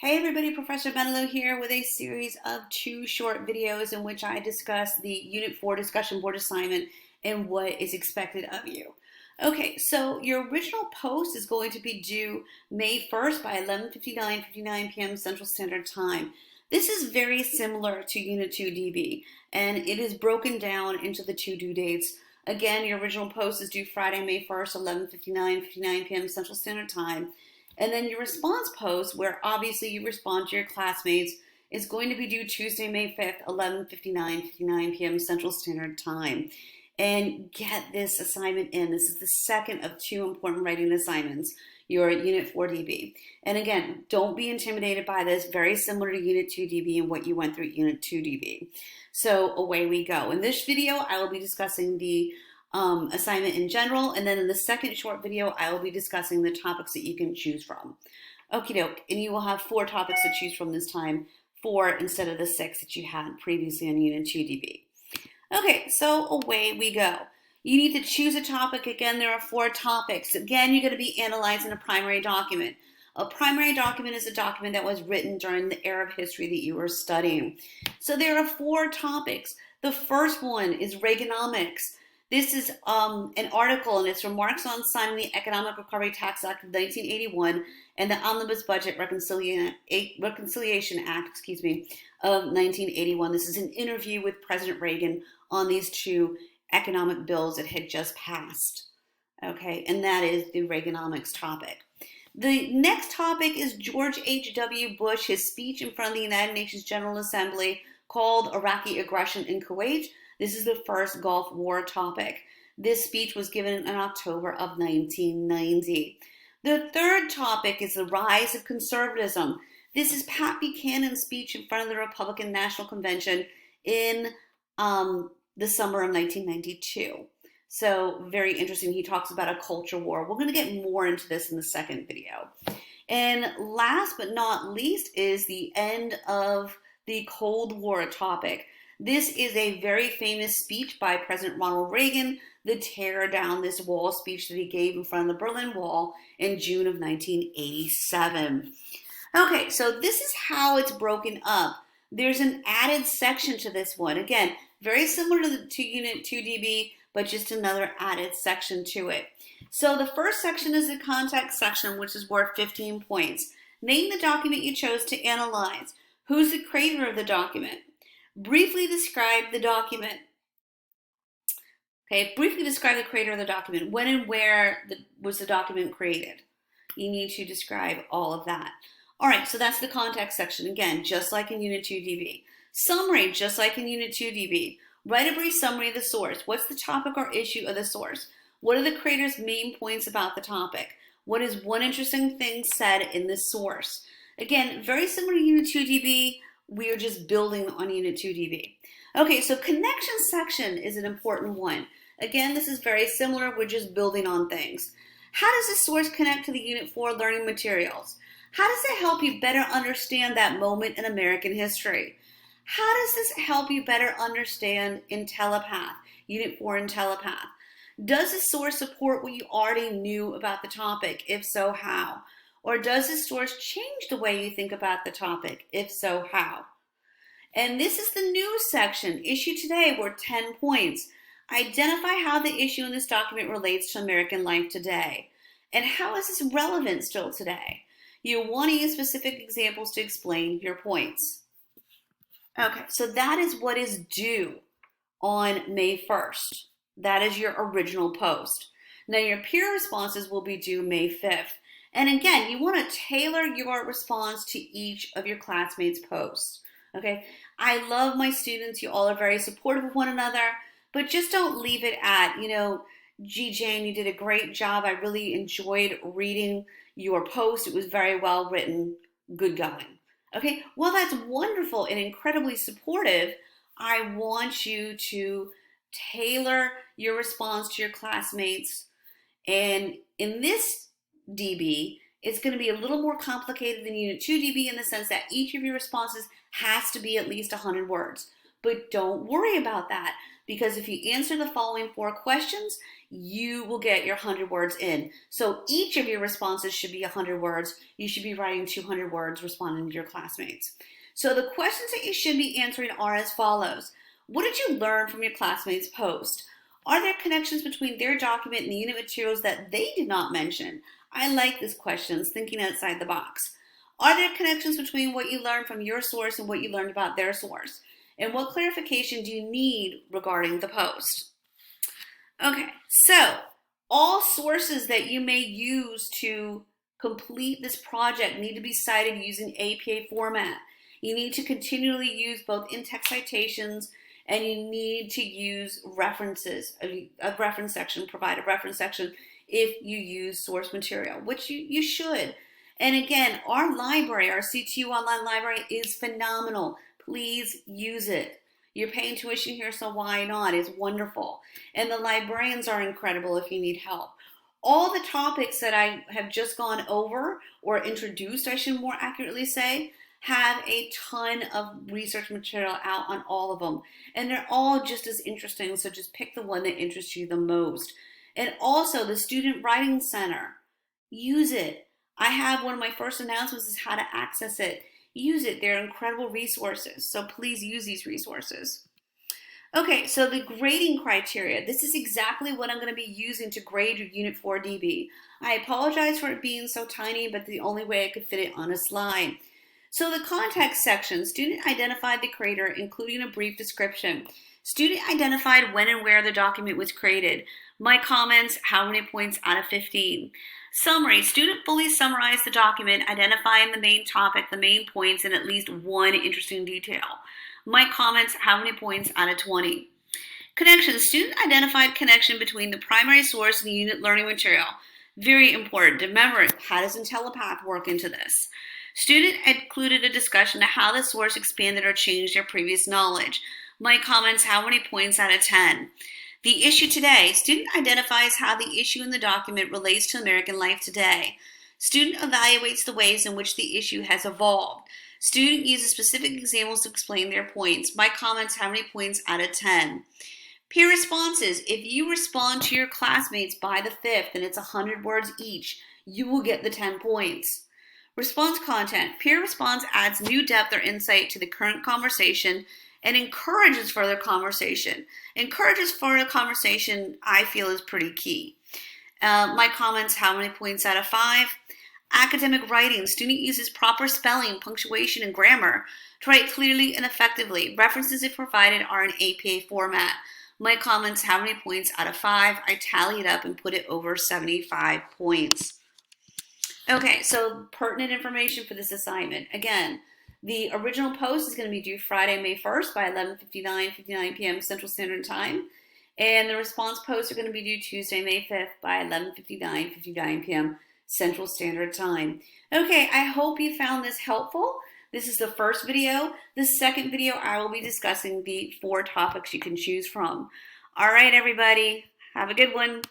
Hey everybody, Professor Benelo here with a series of two short videos in which I discuss the Unit 4 discussion board assignment and what is expected of you. Okay, so your original post is going to be due May 1st by 11:59 p.m. Central Standard Time. This is very similar to Unit 2 DB, and it is broken down into the two due dates. Again, your original post is due Friday, May 1st, 11:59 p.m. Central Standard Time. And then your response post, where obviously you respond to your classmates, is going to be due Tuesday, May 5th, 11:59 p.m. Central Standard Time. And get this assignment in. This is the second of two important writing assignments, your Unit 4 DB. And again, don't be intimidated by this. Very similar to Unit 2 DB and what you went through at Unit 2 DB. So away we go. In this video, I will be discussing the assignment in general, and then in the second short video, I will be discussing the topics that you can choose from. Okie doke, and you will have 4 topics to choose from this time, 4 instead of the 6 that you had previously on Unit 2 DB. Okay, so away we go. You need to choose a topic. Again, there are 4 topics. Again, you're going to be analyzing a primary document. A primary document is a document that was written during the era of history that you were studying. So there are 4 topics. The first one is Reaganomics. This is an article, and it's remarks on signing the Economic Recovery Tax Act of 1981 and the Omnibus Budget Reconciliation Act, of 1981. This is an interview with President Reagan on these 2 economic bills that had just passed. Okay, and that is the Reaganomics topic. The next topic is George H.W. Bush, his speech in front of the United Nations General Assembly called Iraqi Aggression in Kuwait. This is the first Gulf War topic. This speech was given in October of 1990. The third topic is the rise of conservatism. This is Pat Buchanan's speech in front of the Republican National Convention in the summer of 1992. So very interesting. He talks about a culture war. We're going to get more into this in the second video. And last but not least is the end of the Cold War topic. This is a very famous speech by President Ronald Reagan, the Tear Down This Wall speech that he gave in front of the Berlin Wall in June of 1987. Okay, so this is how it's broken up. There's an added section to this one. Again, very similar to Unit 2 DB, but just another added section to it. So the first section is the context section, which is worth 15 points. Name the document you chose to analyze. Who's the creator of the document? Briefly describe the document. Okay, briefly describe the creator of the document. When and where was the document created? You need to describe all of that. All right, so that's the context section. Again, just like in Unit 2 DB. Summary, just like in Unit 2 DB. Write a brief summary of the source. What's the topic or issue of the source? What are the creator's main points about the topic? What is one interesting thing said in this source? Again, very similar to Unit 2 DB. We are just building on Unit 2 DB. Okay, so connection section is an important one. Again, this is very similar. We're just building on things. How does this source connect to the Unit 4 learning materials? How does it help you better understand that moment in American history? How does this help you better understand IntelliPath, Unit 4 IntelliPath? Does this source support what you already knew about the topic? If so, how? Or does this source change the way you think about the topic? If so, how? And this is the news section. Issue today worth 10 points. Identify how the issue in this document relates to American life today. And how is this relevant still today? You want to use specific examples to explain your points. Okay, so that is what is due on May 1st. That is your original post. Now your peer responses will be due May 5th. And again, you want to tailor your response to each of your classmates' posts. Okay, I love my students. You all are very supportive of one another, but just don't leave it at, gee, Jane, you did a great job. I really enjoyed reading your post. It was very well written. Good going. Okay, well, that's wonderful and incredibly supportive. I want you to tailor your response to your classmates. And in this DB, it's going to be a little more complicated than Unit 2 DB in the sense that each of your responses has to be at least 100 words. But don't worry about that, because if you answer the following 4 questions, you will get your 100 words in. So each of your responses should be 100 words. You should be writing 200 words responding to your classmates. So the questions that you should be answering are as follows. What did you learn from your classmates' post? Are there connections between their document and the unit materials that they did not mention? I like this question, thinking outside the box. Are there connections between what you learned from your source and what you learned about their source? And what clarification do you need regarding the post? Okay, so all sources that you may use to complete this project need to be cited using APA format. You need to continually use both in-text citations, and you need to use references, a reference section, provide a reference section if you use source material, which you should. And again, our library, our CTU online library is phenomenal. Please use it. You're paying tuition here, so why not? It's wonderful. And the librarians are incredible if you need help. All the topics that I have just gone over, or introduced, I should more accurately say, have a ton of research material out on all of them. And they're all just as interesting, so just pick the one that interests you the most. And also the Student Writing Center. Use it. I have one of my first announcements is how to access it. Use it. They're incredible resources. So please use these resources. Okay, so the grading criteria. This is exactly what I'm going to be using to grade your Unit 4 DB. I apologize for it being so tiny, but the only way I could fit it on a slide. So the context section, student identified the creator, including a brief description. Student identified when and where the document was created. My comments, how many points out of 15? Summary, student fully summarized the document, identifying the main topic, the main points, and at least one interesting detail. My comments, how many points out of 20? Connection, student identified connection between the primary source and the unit learning material. Very important. Remember, how does IntelliPath work into this? Student included a discussion of how the source expanded or changed their previous knowledge. My comments, how many points out of 10? The issue today. Student identifies how the issue in the document relates to American life today. Student evaluates the ways in which the issue has evolved. Student uses specific examples to explain their points. My comments, how many points out of 10? Peer responses. If you respond to your classmates by the 5th and it's 100 words each, you will get the 10 points. Response content. Peer response adds new depth or insight to the current conversation and encourages further conversation. Encourages further conversation, I feel, is pretty key. My comments, how many points out of 5? Academic writing. Student uses proper spelling, punctuation, and grammar to write clearly and effectively. References if provided are in APA format. My comments, how many points out of 5? I tally it up and put it over 75 points. Okay, so pertinent information for this assignment. Again, the original post is going to be due Friday, May 1st by 11:59 p.m. Central Standard Time. And the response posts are going to be due Tuesday, May 5th by 11:59 p.m. Central Standard Time. Okay, I hope you found this helpful. This is the first video. The second video, I will be discussing the 4 topics you can choose from. All right, everybody, have a good one.